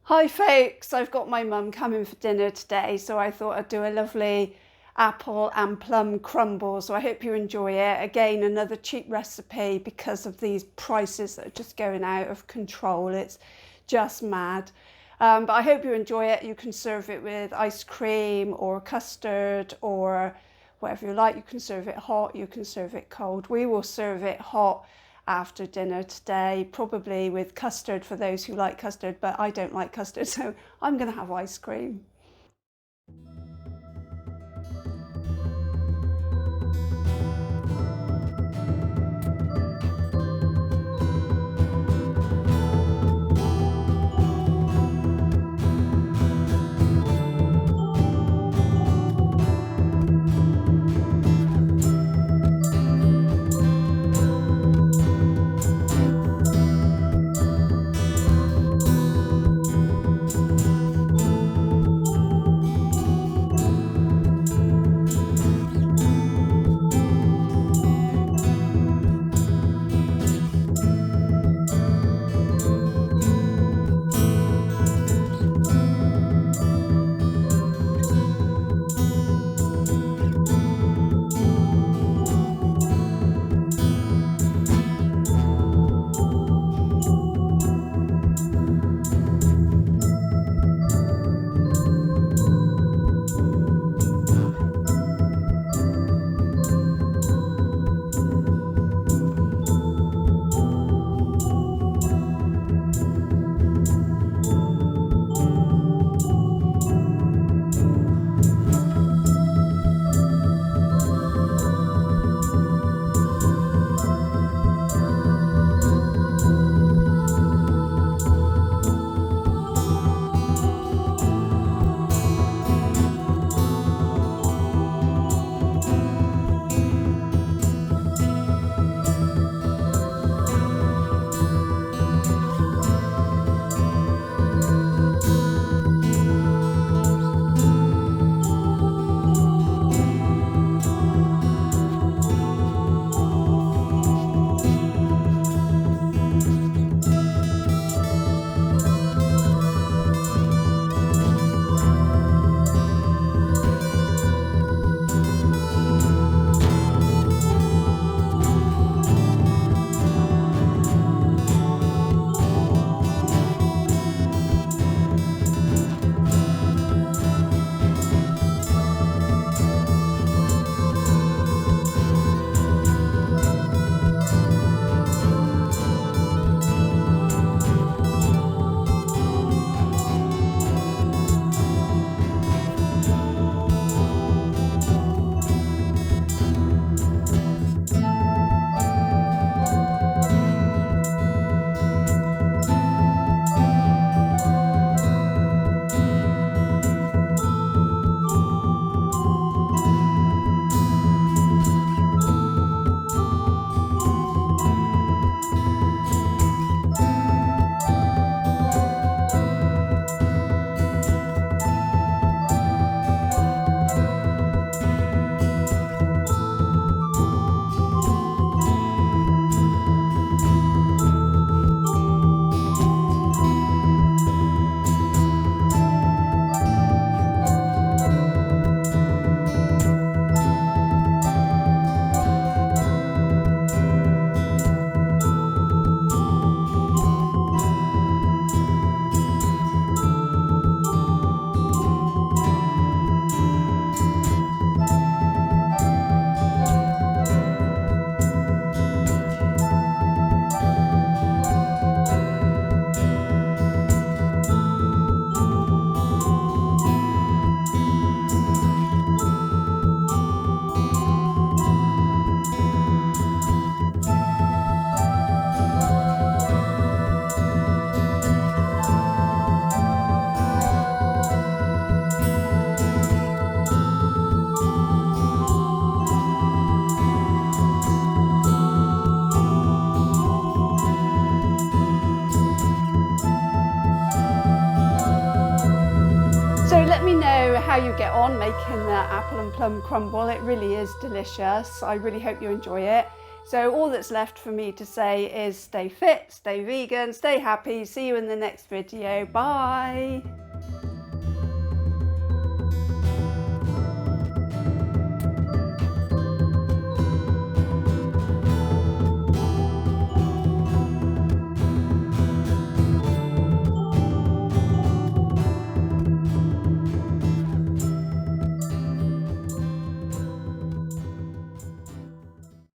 Hi folks, I've got my mum coming for dinner today, so I thought I'd do a lovely apple and plum crumble, so I hope you enjoy it. Again, another cheap recipe because of these prices that are just going out of control. It's just mad. But I hope you enjoy it. You can serve it with ice cream or custard or whatever you like. You can serve it hot, you can serve it cold. We will serve it hot after dinner today, probably with custard for those who like custard, but I don't like custard, so I'm going to have ice cream. So let me know how you get on making the apple and plum crumble. It really is delicious. I really hope you enjoy it. So all that's left for me to say is stay fit, stay vegan, stay happy. See you in the next video. Bye.